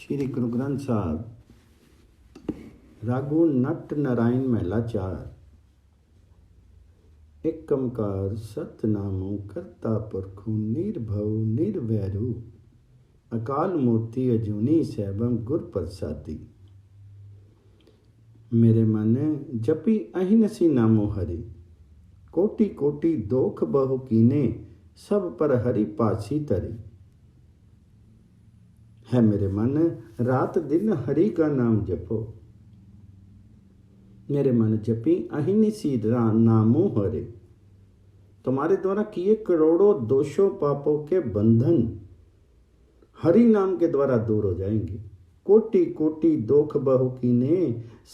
श्री गुरु ग्रंथ साहब रागो नट नारायण महला 4। एक कमकार सतनामो करता पुरखु निर्भव निर्वैरू अकाल मूर्ति अजूनी सैभम गुर प्रसादी। मेरे मन जपी अहिनसी नामो हरि कोटि कोटि दोख बहु कीने सब पर हरि पासी तरी। है मेरे मन रात दिन हरि का नाम जपो। मेरे मन जपी अहिनिसी नामो हरे। तुम्हारे द्वारा किए करोड़ों दोषों पापों के बंधन हरि नाम के द्वारा दूर हो जाएंगे। कोटि कोटि दोख बहु कीने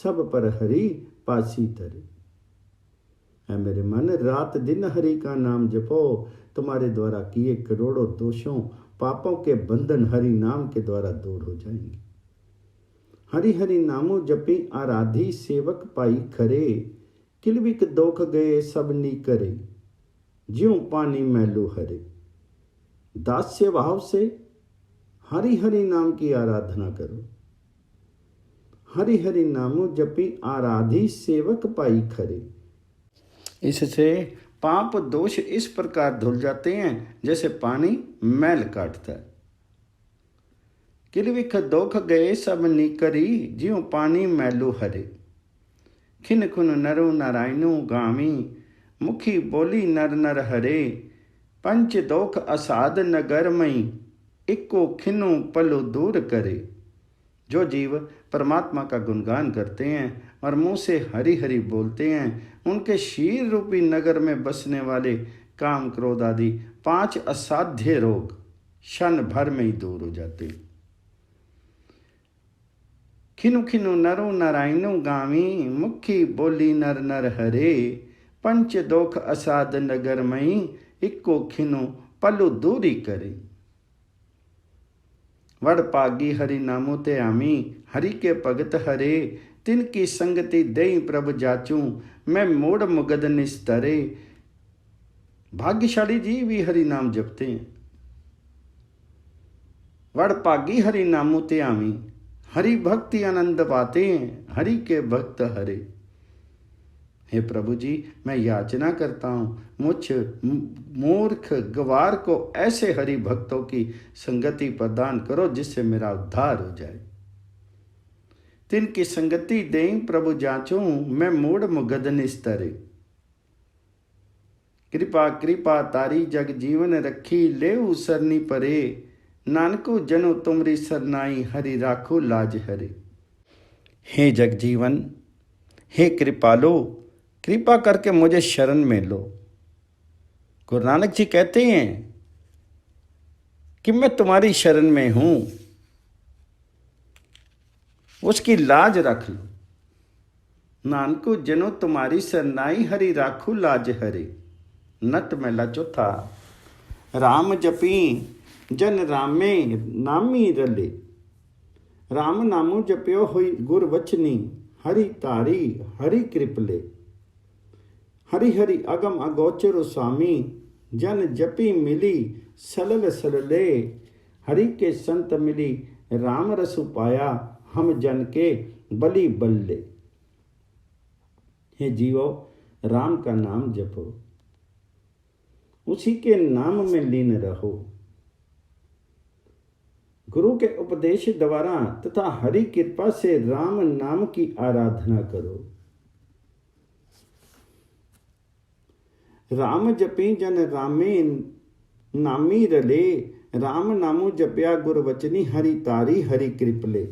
सब पर हरि पासी तरे। है मेरे मन रात दिन हरि का नाम जपो। तुम्हारे द्वारा किए करोड़ों दोषों पापों के बंधन हरि नाम के द्वारा दूर हो जाएंगे। हरि हरि नामो जपी आराधी सेवक पाई खरे किलविक दोख गए सब नी करे ज्यों पानी मैलू हरे। दास्य भाव से हरि हरि नाम की आराधना करो। हरि हरि नामो जपी आराधी सेवक पाई खरे। इससे पाप दोष इस प्रकार धुल जाते हैं जैसे पानी मैल काटता है। किलविख दोख गए सब निकरी ज्यों पानी मैलू हरे। खिन खुन नरु नारायणु गामी मुखी बोली नर नर हरे। पंच दोख असाध नगर मई इको खिनु पलु दूर करे। जो जीव परमात्मा का गुणगान करते हैं और मुंह से हरि हरि बोलते हैं उनके शीर रूपी नगर में बसने वाले काम क्रोध आदि 5 असाध्य रोग क्षण भर में ही दूर हो जाते। खिनु खिनु नरु नारायणु गामी मुखी बोली नर नर हरे। पंच दोख असाध नगर मई इको खिनु पलु दूरी करे। वड़ पागी हरि नामो ते आमी हरि के भगत हरे। तिनकी संगति देई प्रभ जाचू मैं मोड़ मुगद निस्तरे। भाग्यशाली जी भी हरि नाम जपते हैं। वड़ पागी हरि नामो ते आमी हरि भक्ति आनंद पाते हैं हरि के भक्त हरे। हे प्रभु जी मैं याचना करता हूँ मुझ मूर्ख गवार को ऐसे हरि भक्तों की संगति प्रदान करो जिससे मेरा उद्धार हो जाए। तिनकी संगति दें प्रभु जाचूं मैं मूड मुगद निस्तरे। कृपा कृपा तारी जग जीवन रखी लेऊ सरनी परे। नानको जनो तुमरी सरनाई हरि राखो लाज हरे। हे जग जीवन हे कृपालो कृपा करके मुझे शरण में लो। गुरु नानक जी कहते हैं कि मैं तुम्हारी शरण में हूं उसकी लाज रख लो। नानको जनो तुम्हारी सरनाई हरि राखू लाज हरे। नट महला चौथा। राम जपी जन रामे नामी रले। राम नामो जप्यो हुई गुर वचनी हरि तारी हरि कृपले। हरि हरि अगम अगोचर स्वामी जन जपी मिली सलल सलले। हरि के संत मिली राम रसु पाया हम जन के बलि बल्ले। हे जीवो राम का नाम जपो उसी के नाम में लीन रहो। गुरु के उपदेश द्वारा तथा हरि कृपा से राम नाम की आराधना करो। राम जपी जन रामे नामी रले। राम नामो जपया गुर वचनी हरि तारी हरि कृपले।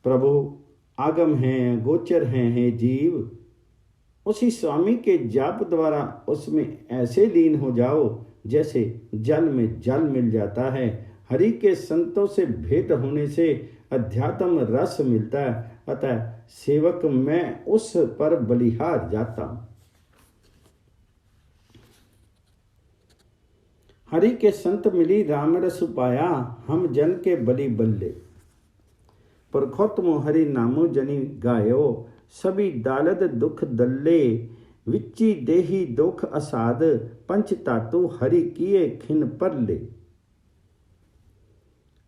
प्रभु आगम हैं गोचर हैं हे जीव उसी स्वामी के जाप द्वारा उसमें ऐसे लीन हो जाओ जैसे जल में जल मिल जाता है। हरि के संतों से भेंट होने से अध्यात्म रस मिलता है। अतः सेवक मैं उस पर बलिहार जाता हूं। हरि के संत मिली राम रस पाया हम जन के बलि बल्ले। परखोत्म हरि नामो जनी गायो सभी दालद दुख दल्ले। विच्ची देही दुख असाद पंच तातु हरि किए खिन पर ले।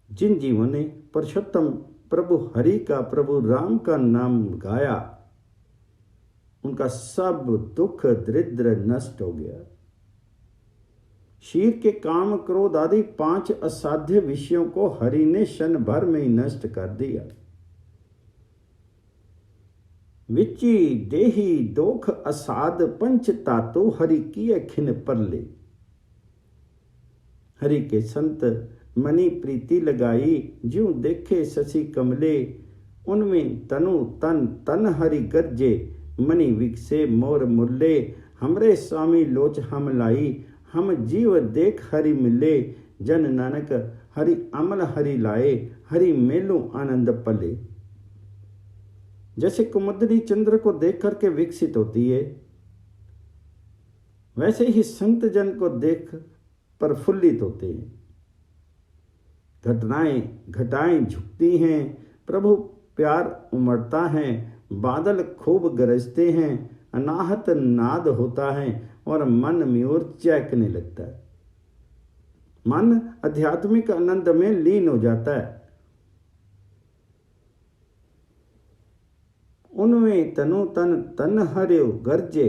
जिन जीवों ने पुरुषोत्तम प्रभु हरि का, प्रभु राम का नाम गाया, उनका सब दुख दरिद्र नष्ट हो गया। शरीर के काम क्रोध आदि 5 असाध्य विषयों को हरि ने क्षण भर में ही नष्ट कर दिया। विची देही दोख असाध पंच तातु हरि किए खिन परले। हरि के संत मनी प्रीति लगाई, ज्यों देखे शशि कमले। उनमें तनु तन तन हरि गरजे, मनी विकसे मोर मुल्ले। हमरे स्वामी लोच हम लाई, हम जीव देख हरि मिले। जन नानक हरि अमल हरि लाए, हरि मेलू आनंद पले। जैसे कुमुदनी चंद्र को देख करके विकसित होती है, वैसे ही संत जन को देख प्रफुल्लित होते हैं। घटाएं झुकती हैं, प्रभु प्यार उमड़ता है। बादल खूब गरजते हैं, अनाहत नाद होता है और मन म्यूर चहकने लगता है। मन आध्यात्मिक आनंद में लीन हो जाता है। उनमें तनु तन तन हरियो गरजे,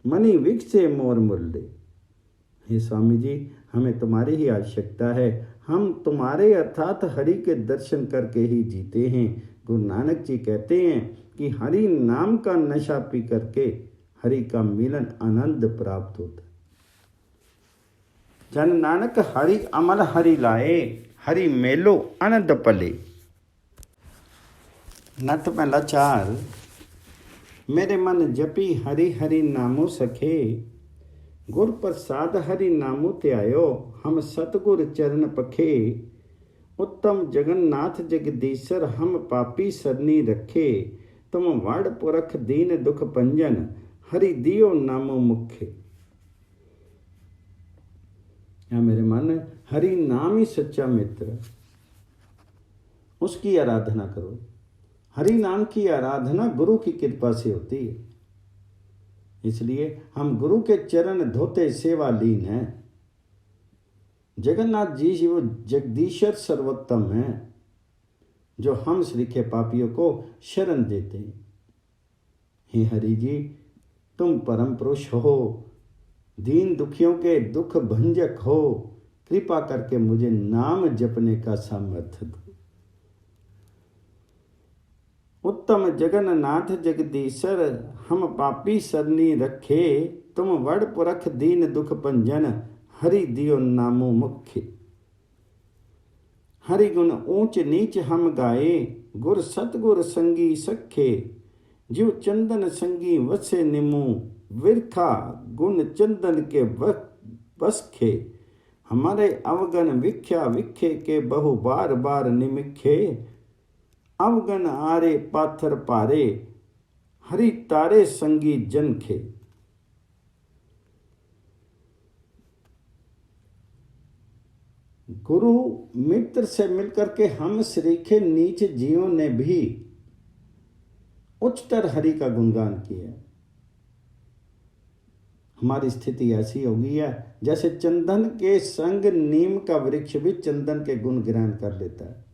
मनी विकसे मोर मुल्ले। हे स्वामी जी, हमें तुम्हारी ही आवश्यकता है। हम तुम्हारे अर्थात हरि के दर्शन करके ही जीते हैं। गुरु नानक जी कहते हैं कि हरि नाम का नशा पी करके हरि का मिलन आनंद प्राप्त होता है। जन नानक हरि अमल हरि लाए, हरि मेलो आनंद पले। नत महला 4। मेरे मन जपी हरि हरि नामो सखे, गुर प्रसाद हरि नामो त्यायो। हम सतगुर चरण पखे, उत्तम जगन्नाथ जगदीशर हम पापी सरनी रखे। तुम वड़ पुरख दीन दुख पंजन, हरि दियो नामो मुखे। या मेरे मन, हरि नाम ही सच्चा मित्र, उसकी आराधना करो। हरि नाम की आराधना गुरु की कृपा से होती है, इसलिए हम गुरु के चरण धोते सेवा लीन हैं। जगन्नाथ जी वो जगदीशर सर्वोत्तम हैं, जो हम श्रीखे पापियों को शरण देते हैं। हे हरि जी, तुम परम पुरुष हो, दीन दुखियों के दुख भंजक हो। कृपा करके मुझे नाम जपने का सामर्थ्य दो। उत्तम जगन्नाथ जगदीशर हम पापी सरनी रखे। तुम वड़ पुरख दीन दुख पंजन, हरि दियो नामो मुख्य। हरि गुण ऊंच नीच हम गाए, गुर सतगुर संगी सखे। जीव चंदन संगी वसे निमु, विरखा गुण चंदन के बसखे। हमारे अवगन विख्या विखे के बहु बार बार निमिखे। अवगन आरे पाथर पारे, हरि तारे संगी जनखे। गुरु मित्र से मिलकर के हम श्रीखे नीच जीवों ने भी उच्चतर हरि का गुणगान किया। हमारी स्थिति ऐसी हो गई है जैसे चंदन के संग नीम का वृक्ष भी चंदन के गुण ग्रहण कर लेता है।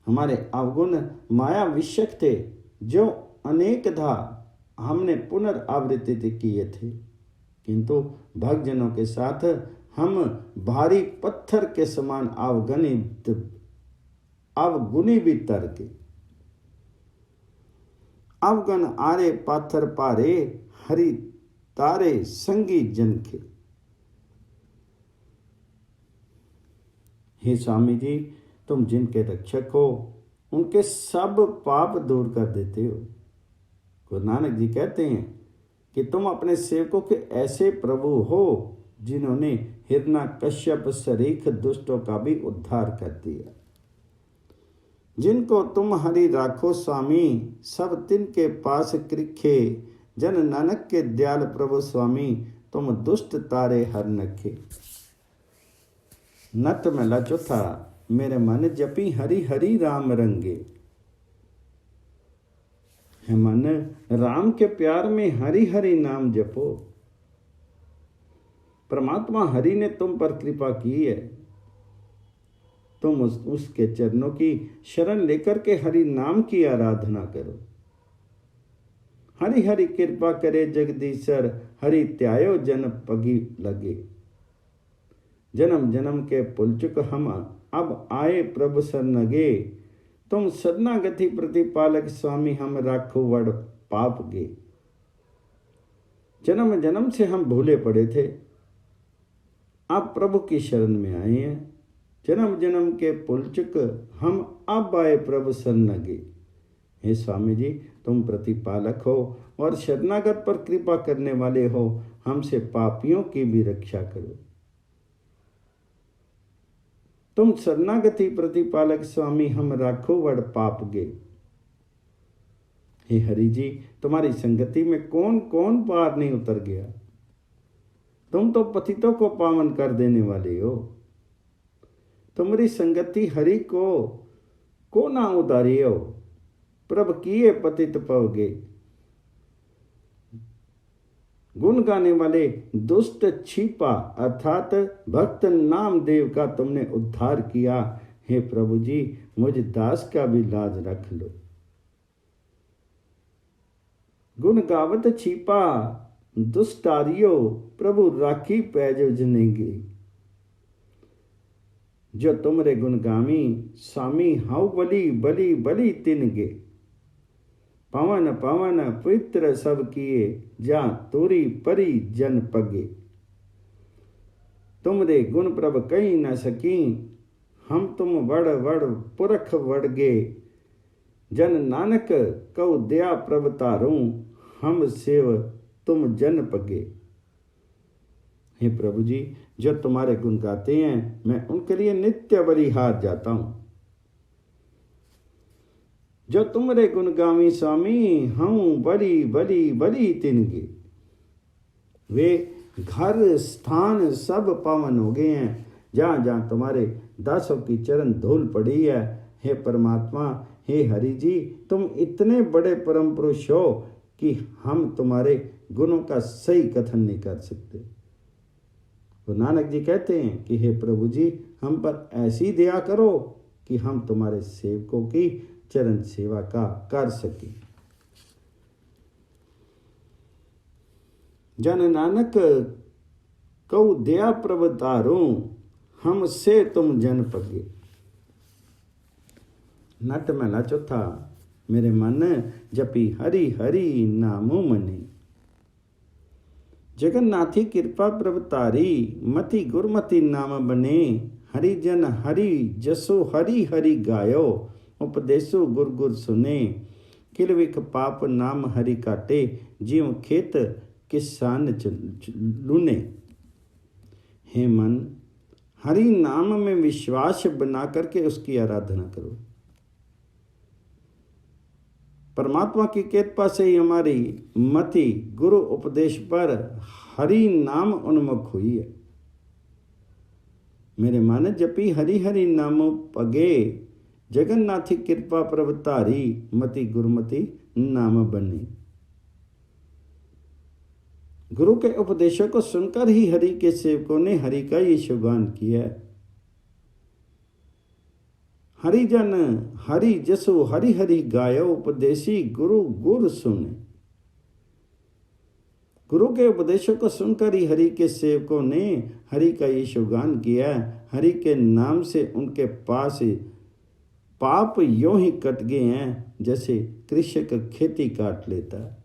हमारे अवगुण माया विषयक थे, जो अनेकधा हमने पुनरावृत्ति किए थे, किंतु भक्तजनों के साथ हम भारी पत्थर के समान अवगुणी भी तर के। अवगन आरे पाथर पारे, हरि तारे संगी जनखे। हे स्वामी जी, तुम जिनके रक्षक हो, उनके सब पाप दूर कर देते हो। गुरु नानक जी कहते हैं कि तुम अपने सेवकों के ऐसे प्रभु हो जिन्होंने हिरना कश्यप सरीख दुष्टों का भी उद्धार कर दिया। जिनको तुम हरि राखो स्वामी, सब तिनके पास कृखे। जन नानक के दयाल प्रभु स्वामी, तुम दुष्ट तारे हर नखे। नत महला 4। मेरे मन जपी हरि हरि राम रंगे। है मन, राम के प्यार में हरि हरि नाम जपो। परमात्मा हरि ने तुम पर कृपा की है। तुम उसके चरणों की शरण लेकर के हरि नाम की आराधना करो। हरि हरि कृपा करे जगदीशर, हरि त्यायो जन पगी लगे। जन्म जन्म के पुलचुक हम अब आए प्रभु सरनगे। तुम शरणागति प्रतिपालक स्वामी, हम राखो वड़ पाप गे। जन्म जन्म से हम भूले पड़े थे, आप प्रभु की शरण में आए हैं। जन्म जन्म के पुलचुक हम अब आए प्रभु शरणगे। हे स्वामी जी, तुम प्रतिपालक हो और शरणागत पर कृपा करने वाले हो, हमसे पापियों की भी रक्षा करो। तुम शरणागति प्रतिपालक स्वामी, हम राखो वड़ पाप गे। हे हरि जी, तुम्हारी संगति में कौन कौन पार नहीं उतर गया। तुम तो पतितों को पावन कर देने वाले हो। तुम्हारी संगति हरि को ना उतारी हो। प्रभ किए पतित पवगे। गुण गाने वाले दुष्ट छिपा अर्थात भक्त नामदेव का तुमने उद्धार किया। हे प्रभु जी, मुझ दास का भी लाज रख लो। गुण गावत छिपा दुष्टारियो, प्रभु राखी पैज जनेगे। जो तुमरे गुणगामी स्वामी, हाउ बली बली बली तिनगे। पवन पवन पवित्र सब किए, जा तोरी परी जन पगे। तुमरे गुण प्रभ कहीं न सकी, हम तुम वड़ वड़ पुरख वड़गे। जन नानक कौ दया प्रभ तारूं, हम सेव तुम जन पगे। हे प्रभु जी, जो तुम्हारे गुण गाते हैं, मैं उनके लिए नित्य बलिहार जाता हूं। जो तुमरे गुणगामी स्वामी, हूं बली बली बली तिनगे। वे घर स्थान सब पावन हो गए हैं, जहां जहां तुम्हारे दासों की चरण धूल पड़ी है। हे परमात्मा, हे हरि जी, तुम इतने बड़े परम पुरुष हो कि हम तुम्हारे गुणों का सही कथन नहीं कर सकते। तो नानक जी कहते हैं कि हे प्रभु जी, हम पर ऐसी दया करो कि हम तुम्हारे सेवकों की चरण सेवा का कर सके। जन नानक कौ दया प्रभ तारूं, हमसे तुम जन पगे। नट महला चौथा। मेरे मन जपी हरि हरि नामो मने। जगन्नाथी कृपा प्रभ तारी, मति गुरमति नाम बने। हरि जन हरि जसो हरि हरि गायो, उपदेशो गुर गुर सुने। किलविख पाप नाम हरि काटे, जीव खेत किसान लूने। हे मन, हरि नाम में विश्वास बना करके उसकी आराधना करो। परमात्मा की कृपा से ही हमारी मति गुरु उपदेश पर हरि नाम उन्मुख हुई है। मेरे मन जपी हरि हरि नामो पगे। जगन्नाथी कृपा प्रभ तारी, मति गुरुमति नाम बने। गुरु के उपदेशों को सुनकर ही हरि के सेवकों ने हरि का ये शुभान किया है। हरिजन हरि जसो हरि हरि गायो, उपदेशी गुरु गुर सुने। गुरु के उपदेशों को सुनकर ही हरि के सेवकों ने हरि का ये शुभान किया। हरि के नाम से उनके पास पाप यों ही कट गए हैं, जैसे कृषक खेती काट लेता है।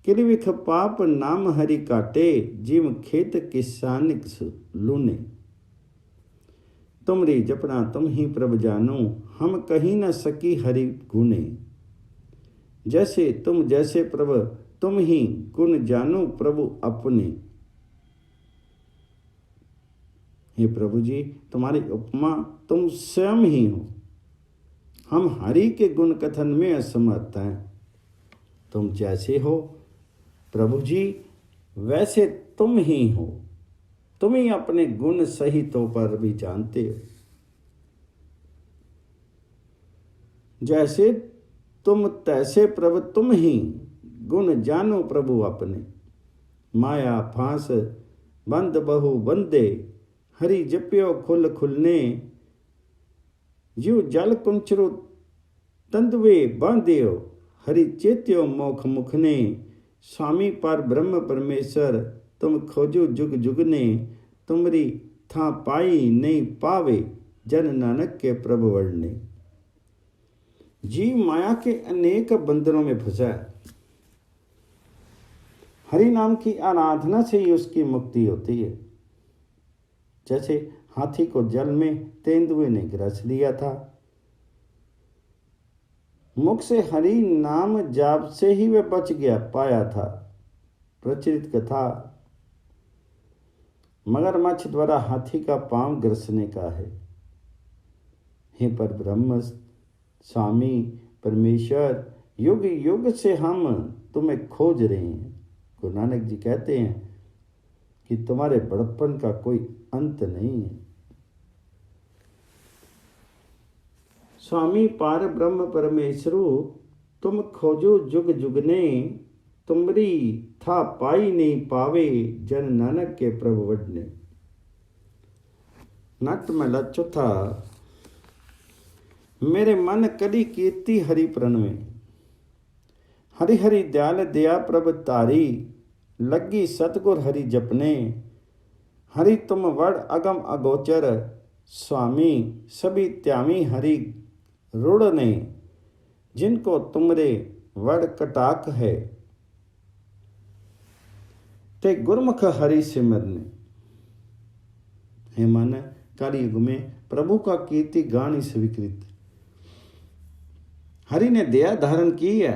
किलविख पाप नाम हरि काटे, जीव खेत किसान लूने। तुमरी जपना तुम ही प्रभ जानो, हम कहीं न सकी हरि गुने। जैसे प्रभ तुम ही गुण जानो प्रभु अपने। हे प्रभु जी, तुम्हारी उपमा तुम स्वयं ही हो। हम हरि के गुण कथन में असमर्थ हैं। तुम जैसे हो प्रभु जी, वैसे तुम ही हो। तुम ही अपने गुण सहितों पर भी जानते हो। जैसे तुम तैसे प्रभु तुम ही, गुण जानो प्रभु अपने। माया फांस बंद बहु बंदे, हरि जप्यो खुल खुलने, यू जल कुंचरो तंदवे बांध्यो, हरि चेत्यो मोख मुखने, स्वामी पर ब्रह्म परमेश्वर तुम खोजो जुग जुगने, तुमरी था पाई नहीं पावे, जन नानक के प्रभु वर्णने। जीव माया के अनेक बंधनों में फंसा है, हरि नाम की आराधना से ही उसकी मुक्ति होती है। जैसे हाथी को जल में तेंदुए ने ग्रस लिया था, मुख से हरि नाम जाप से ही वह बच गया पाया था। प्रचलित कथा मगरमच्छ द्वारा हाथी का पांव ग्रसने का है। हे पर ब्रह्म स्वामी परमेश्वर, युग युग से हम तुम्हें खोज रहे हैं। गुरु नानक जी कहते हैं कि तुम्हारे बड़प्पन का कोई अंत नहीं है। स्वामी पार ब्रह्म परमेश्वरु तुम खोजो जुग जुगने, तुमरी था पाई नहीं पावे, जन नानक के प्रभु वडने। नट महला चौथा। मेरे मन कली कीर्ति हरि प्रण में, हरि हरि दयाल दया प्रभ तारी, लगी सतगुर हरि जपने, हरि तुम वड अगम अगोचर, स्वामी सभी त्यामी हरि रुड़ने, जिनको तुमरे वड कटाक है, ते गुरमुख हरि सिमरने। हे मन, काली युग में प्रभु का कीर्ति गान ही स्वीकृत। हरि ने दया धारण की है,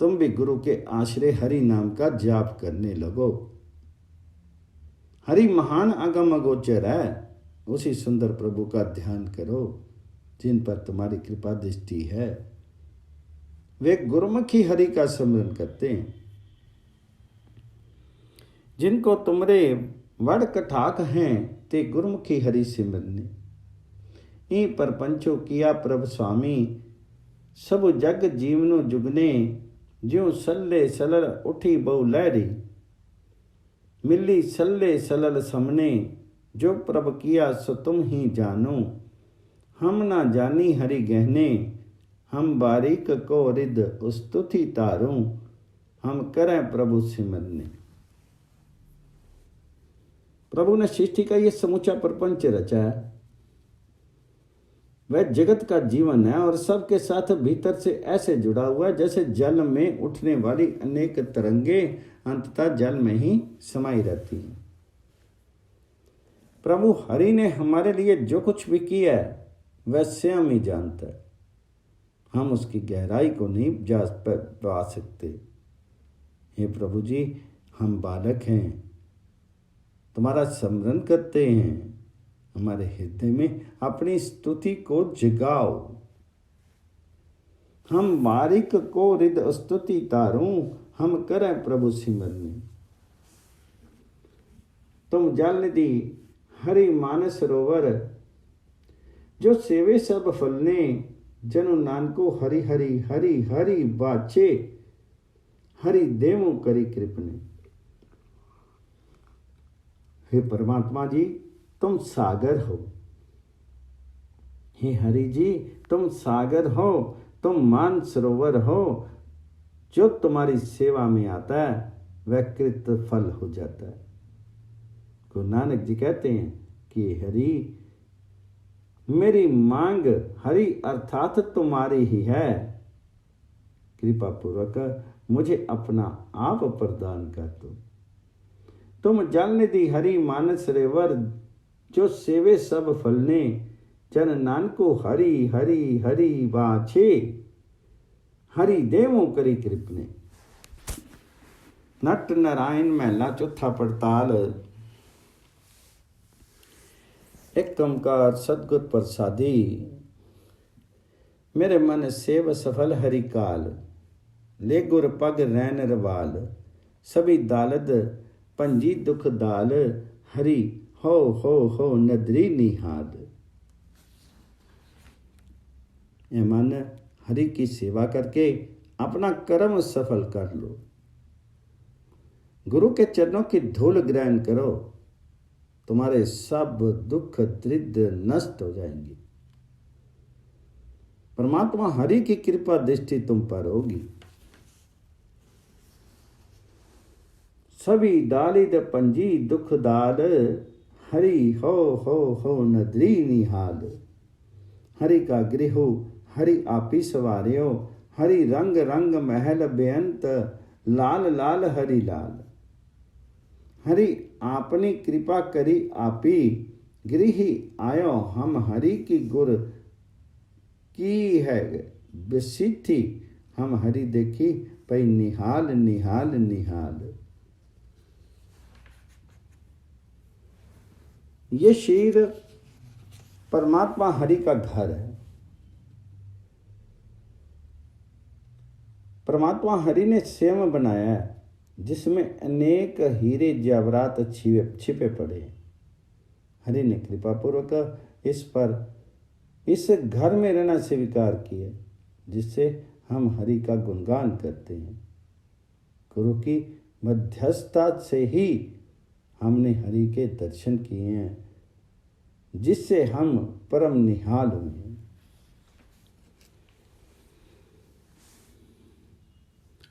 तुम भी गुरु के आश्रय हरि नाम का जाप करने लगो। हरि महान अगम अगोचर है, उसी सुंदर प्रभु का ध्यान करो जिन पर तुम्हारी कृपा दृष्टि है। वे गुरुमुखी हरि का स्मरण करते हैं, जिनको तुमरे वड कठाक हैं, ते गुरुमुखी हरि सिमरने। ई पर पंचो किया प्रभ स्वामी, सब जग जीवनो जुगने, ज्यों सल्ले सलल उठी बहु लहरी, मिली सल्ले सलल समने, जो प्रभ किया सो तुम ही जानो, हम ना जानी हरि गहने, हम बारीक को रिद स्तुति तारूं, हम करें प्रभु सिमरने। प्रभु ने सृष्टि का ये समूचा प्रपंच रचा है, वह जगत का जीवन है और सबके साथ भीतर से ऐसे जुड़ा हुआ है जैसे जल में उठने वाली अनेक तरंगे अंततः जल में ही समाई रहती हैं। प्रभु हरि ने हमारे लिए जो कुछ भी किया है वह स्वयं ही जानता है, हम उसकी गहराई को नहीं जा पा सकते। हे प्रभु जी, हम बालक हैं, तुम्हारा स्मरण करते हैं, हमारे हृदय में अपनी स्तुति को जगाओ। हम बारीक को रिद स्तुति तारूं, हम करें प्रभु सिमरने। तुम जल निधि हरि मानस सरोवर, जो सेवे सब फलने, जनु नानको हरि हरि हरि हरि बाचे, हरि देवों करी कृपने। हे परमात्मा जी, तुम सागर हो। हे हरि जी, तुम सागर हो, तुम मान सरोवर हो। जो तुम्हारी सेवा में आता है वह कृत फल हो जाता है। गुरु नानक जी कहते हैं कि हरि, मेरी मांग हरि अर्थात तुम्हारी ही है, कृपा पूर्वक मुझे अपना आप प्रदान कर दो। तुम जल निधि हरि मानस सरोवर, जो सेवे सब फलने, जन नानको हरि हरि हरि बाछे, हरि देवों करी कृपने। नट नारायण महला चौथा पड़ताल। एक ओंकार सतगुर प्रसादी, मेरे मन सेव सफल हरि काल, ले गुर पग रैन रवाल, सभी दालद पंजी दुख दाल, हरि हो नदरी निहाद। ये मन, हरि की सेवा करके अपना कर्म सफल कर लो। गुरु के चरणों की धूल ग्रहण करो तुम्हारे सब दुख दरिद्र नष्ट हो जाएंगे। परमात्मा हरि की कृपा दृष्टि तुम पर होगी। सभी दालिद पंजी दुख दाल, हरि हो नदरी निहाल। हरि का गृह हरि आपी सवार्यो, हरि रंग रंग महल बेअंत, लाल लाल हरि लाल। हरि आपनी कृपा करी आपी, गृह आयो हम हरि की गुर की है विसिद्धि। हम हरि देखी पई निहाल निहाल निहाल। ये शीर परमात्मा हरि का घर है। परमात्मा हरि ने स्वयं बनाया है, जिसमें अनेक हीरे जवाहरात छिपे पड़े हैं। हरि ने कृपा पूर्वक इस घर में रहना स्वीकार किया, जिससे हम हरि का गुणगान करते हैं। गुरु की मध्यस्थता से ही हमने हरि के दर्शन किए हैं, जिससे हम परम निहाल हुए।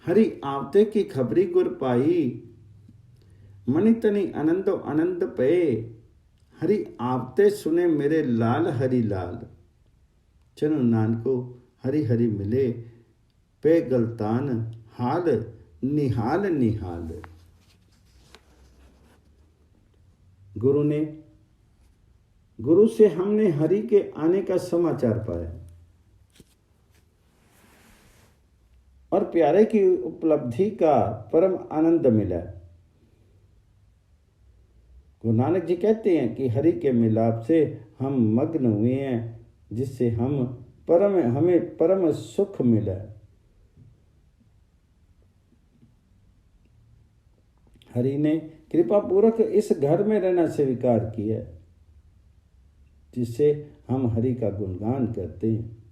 हरि आवते की खबरी गुर पाई, मनि तनि आनंदो आनंद पे। हरि आवते सुने मेरे लाल हरि लाल। चलो नानको हरि हरि मिले, पे गलतान हाल निहाल निहाल। गुरु से हमने हरि के आने का समाचार पाया और प्यारे की उपलब्धि का परम आनंद मिला। गुरु नानक जी कहते हैं कि हरि के मिलाप से हम मग्न हुए हैं, जिससे हमें परम सुख मिला। हरि ने कृपा पूर्वक इस घर में रहना स्वीकार किया, जिससे हम हरि का गुणगान करते हैं।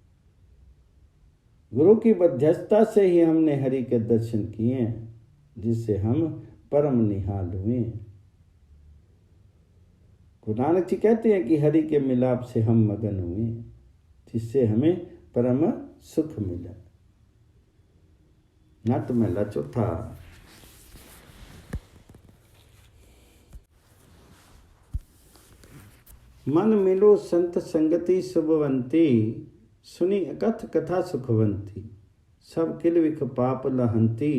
गुरु की मध्यस्थता से ही हमने हरि के दर्शन किए हैं, जिससे हम परम निहाल हुए हैं। गुरु नानक जी कहते हैं कि हरि के मिलाप से हम मगन हुए, जिससे हमें परम सुख मिला। नट महला चौथा। मन मिलो संत संगति शुभवंती, सुनी अकथ कथा सुखवंती। सब किल विख पाप लहंती,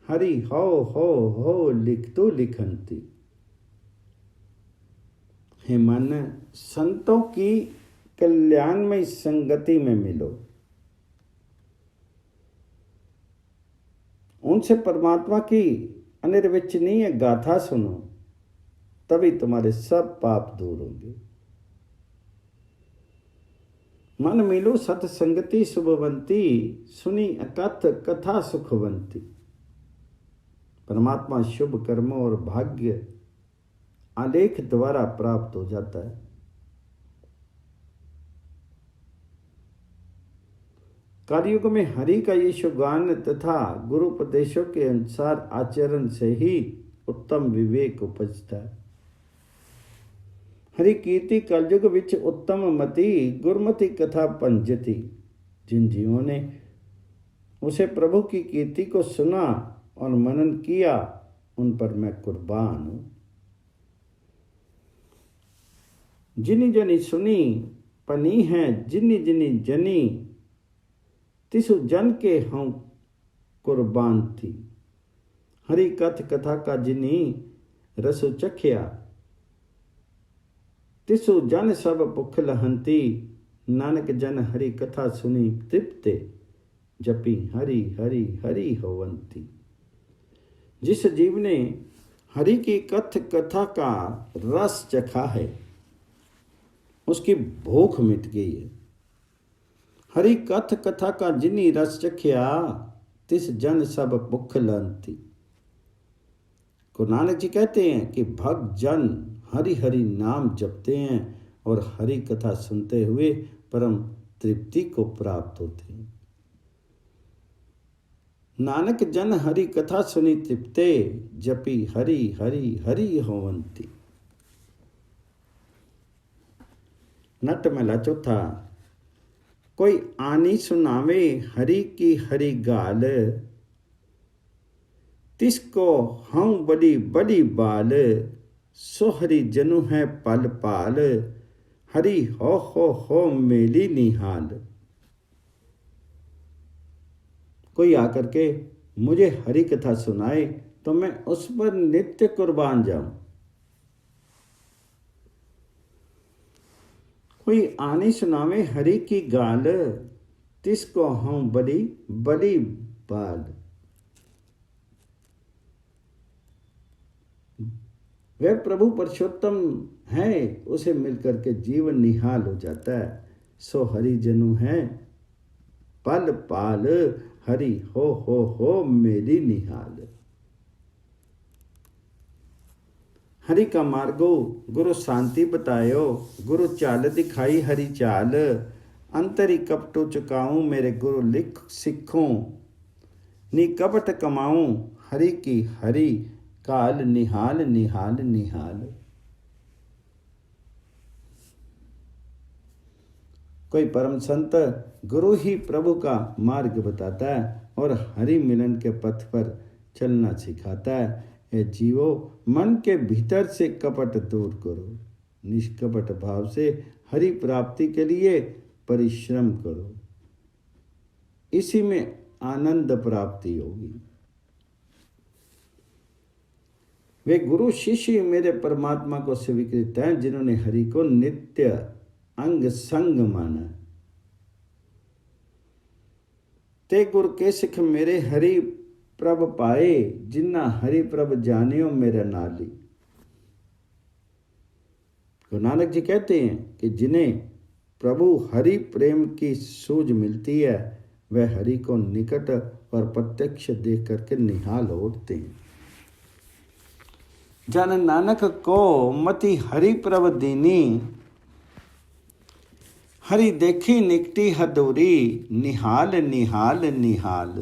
हरि हो लिख तो लिखंती। हे मन, संतों की कल्याणमय संगति में मिलो, उनसे परमात्मा की अनिर्वचनीय गाथा सुनो, तभी तुम्हारे सब पाप दूर होंगे। मन मिलो सत्संगति शुभवंती, सुनी अकथ कथा सुखवंती। परमात्मा शुभ कर्मों और भाग्य आलेख द्वारा प्राप्त हो जाता है। कलयुग में हरि का यीशु गान तथा गुरु उपदेशों के अनुसार आचरण से ही उत्तम विवेक उपजता है। हरि कीर्ति कलयुग विच उत्तम मति, गुरमति कथा पंजति। जिन जीवों ने उसे प्रभु की कीर्ति को सुना और मनन किया, उन पर मैं कुर्बान हूं। जिनी जनी सुनी पनी है, जिनी जिनी जनी, तिसु जन के हम कुर्बान थी। हरि कथ कथा का जिनी रसु चखिया, तिसु जन सब भुख लहंती। नानक जन हरि कथा सुनी तृप्ते, जपी हरि हरि हरि होवंती। जिस जीव ने हरि की कथा का रस चखा है, उसकी भूख मिट गई है। हरि कथा का जिनी रस चखिया, तिस जन सब भुख लहंती। गुरु नानक जी कहते हैं कि भक्त जन हरि हरि नाम जपते हैं और हरि कथा सुनते हुए परम तृप्ति को प्राप्त होते हैं। नानक जन हरि कथा सुनी तृप्ते, जपी हरि हरि हरि होवंती। नट महला चौथा। कोई आनी सुनावे हरि की हरि गाल, तिसको हूँ बड़ी बड़ी बाल, सो हरि जनु है पल पाल, हरि हो मेली निहाल। कोई आकर के मुझे हरि कथा सुनाए तो मैं उस पर नित्य कुर्बान जाऊं। कोई आनी सुनावे हरि की गाल, तिसको हूँ बड़ी बड़ी बाल। वह प्रभु परशोत्तम है, उसे मिलकर के जीवन निहाल हो जाता है। सो हरि जनु है पल पाल, हरि हो मेरी निहाल। हरि का मार्गो गुरु शांति बतायो, गुरु चाल दिखाई हरि चाल, अंतरी कपटो चुकाऊं मेरे गुरु लिख सिखूं, नी कपट कमाऊं हरि की हरि काल, निहाल निहाल निहाल। कोई परम संत गुरु ही प्रभु का मार्ग बताता है और हरि मिलन के पथ पर चलना सिखाता है। ये जीवो मन के भीतर से कपट दूर करो, निष्कपट भाव से हरि प्राप्ति के लिए परिश्रम करो, इसी में आनंद प्राप्ति होगी। वे गुरु शिष्य मेरे परमात्मा को स्वीकृत हैं जिन्होंने हरि को नित्य अंग संग माना। ते गुर के सिख मेरे हरि प्रभ पाए, जिन्ना हरि प्रभ जानियो मेरा नाली। गुरु नानक जी कहते हैं कि जिन्हें प्रभु हरि प्रेम की सूझ मिलती है वह हरि को निकट और प्रत्यक्ष देख करके निहाल उठते हैं। जन नानक को मति हरि प्रभ दीनी, हरि देखी निकटी हदूरी, निहाल निहाल निहाल।